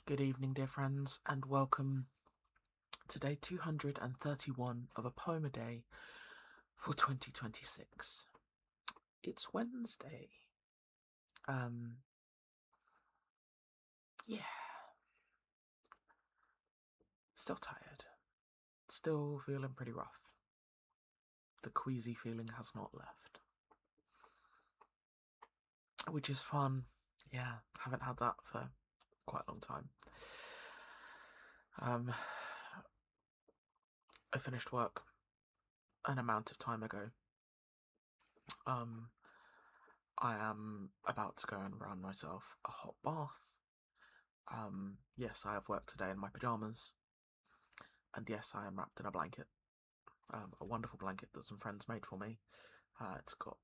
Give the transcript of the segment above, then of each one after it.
Good evening, dear friends, and welcome to day 231 of a poem a day for 2026. It's Wednesday. Yeah, still tired. Still feeling pretty rough. The queasy feeling has not left. Which is fun. Yeah, haven't had that for quite a long time. I finished work an amount of time ago. I am about to go and run myself a hot bath. Yes, I have work today in my pyjamas. And yes, I am wrapped in a blanket. A wonderful blanket that some friends made for me. It's got,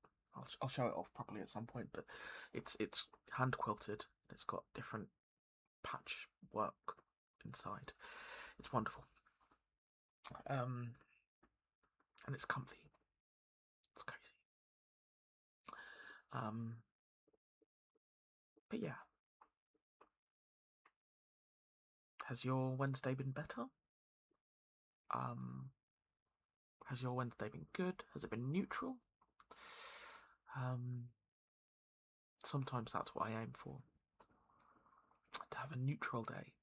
I'll show it off properly at some point, but it's hand quilted. It's got different patch work inside. It's wonderful. And it's comfy. It's cozy. But yeah. Has your Wednesday been better? Has your Wednesday been good? Has it been neutral? Sometimes that's what I aim for. To have a neutral day.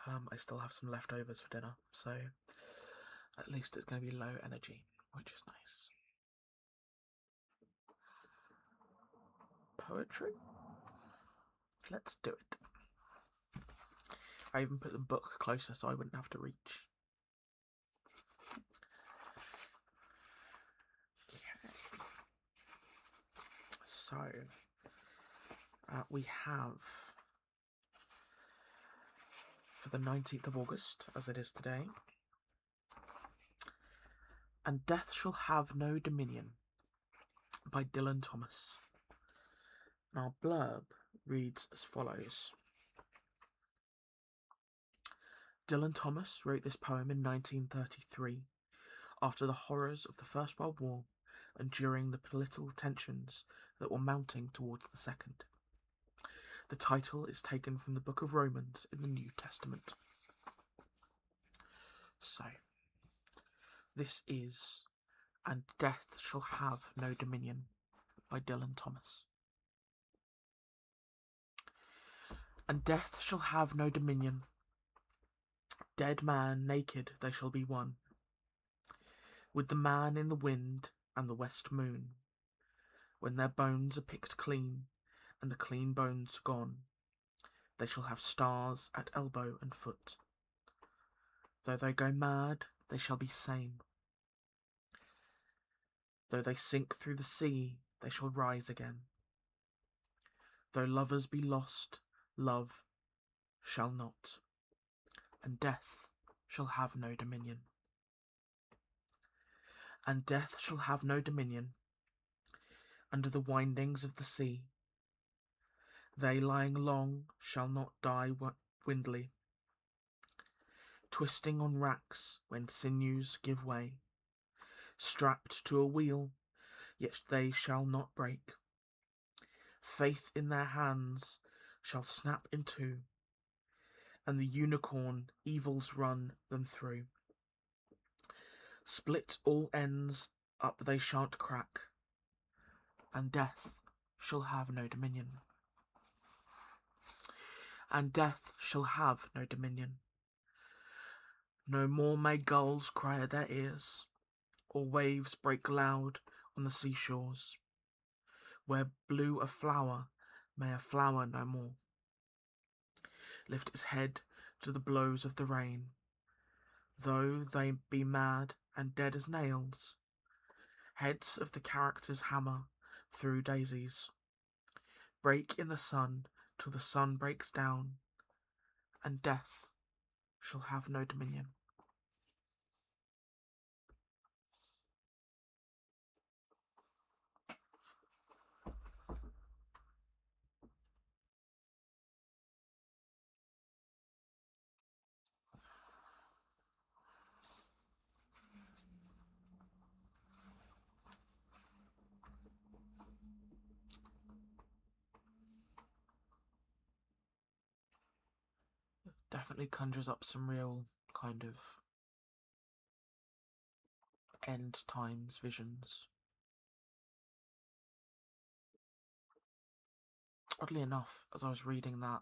I still have some leftovers for dinner, so at least it's going to be low energy, which is nice. Poetry? Let's do it. I even put the book closer so I wouldn't have to reach. Okay. So, we have, for the 19th of August, as it is today, "And Death Shall Have No Dominion" by Dylan Thomas. And our blurb reads as follows. Dylan Thomas wrote this poem in 1933, after the horrors of the First World War and during the political tensions that were mounting towards the Second. The title is taken from the Book of Romans in the New Testament. So, this is "And Death Shall Have No Dominion" by Dylan Thomas. And death shall have no dominion. Dead man, naked they shall be one, with the man in the wind and the west moon. When their bones are picked clean, and the clean bones gone, they shall have stars at elbow and foot. Though they go mad, they shall be sane. Though they sink through the sea, they shall rise again. Though lovers be lost, love shall not, and death shall have no dominion. And death shall have no dominion under the windings of the sea. They lying long shall not die windly, twisting on racks when sinews give way, strapped to a wheel, yet they shall not break. Faith in their hands shall snap in two, and the unicorn evils run them through. Split all ends up they shan't crack, and death shall have no dominion. And death shall have no dominion. No more may gulls cry at their ears, or waves break loud on the seashores. Where blew a flower, may a flower no more lift its head to the blows of the rain. Though they be mad and dead as nails, heads of the characters hammer through daisies, break in the sun till the sun breaks down, and death shall have no dominion. definitely conjures up some real kind of end times visions. Oddly enough, as I was reading that,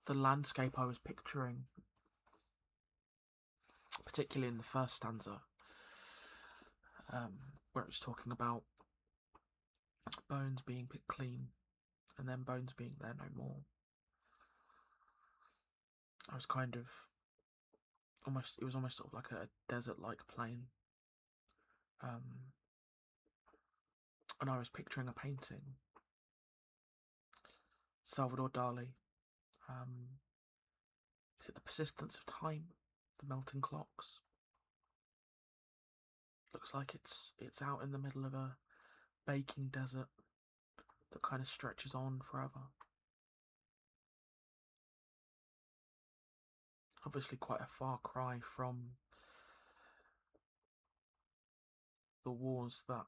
the landscape I was picturing, particularly in the first stanza, where it's talking about bones being picked clean and then bones being there no more. I was kind of it was almost sort of like a desert-like plain. And I was picturing a painting. Salvador Dali. Is it The Persistence of Time? The Melting Clocks? Looks like it's out in the middle of a baking desert that kind of stretches on forever. Obviously quite a far cry from the wars that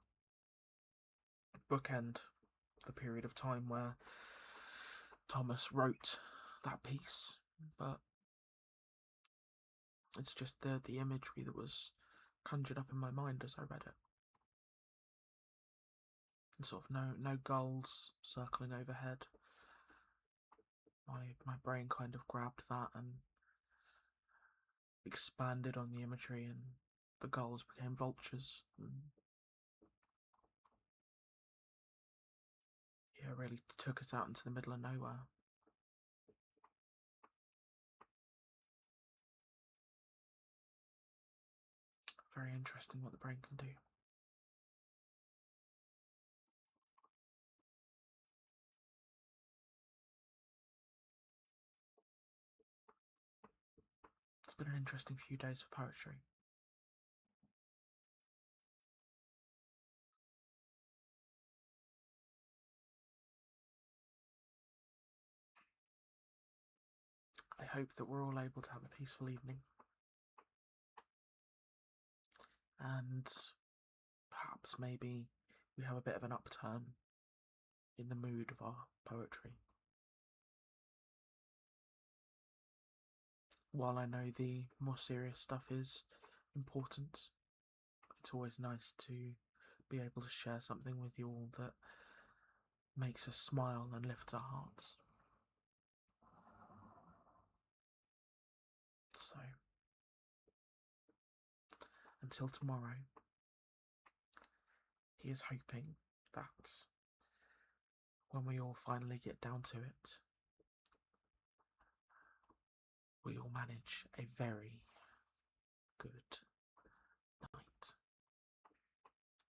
bookend the period of time where Thomas wrote that piece, but it's just the imagery that was conjured up in my mind as I read it. And sort of no gulls circling overhead. My brain kind of grabbed that and expanded on the imagery, and the gulls became vultures. Yeah, really took us out into the middle of nowhere. Very interesting what the brain can do. It's been an interesting few days for poetry. I hope that we're all able to have a peaceful evening. And perhaps maybe we have a bit of an upturn in the mood of our poetry. While I know the more serious stuff is important, it's always nice to be able to share something with you all that makes us smile and lifts our hearts. So, until tomorrow, he is hoping that when we all finally get down to it, we all manage a very,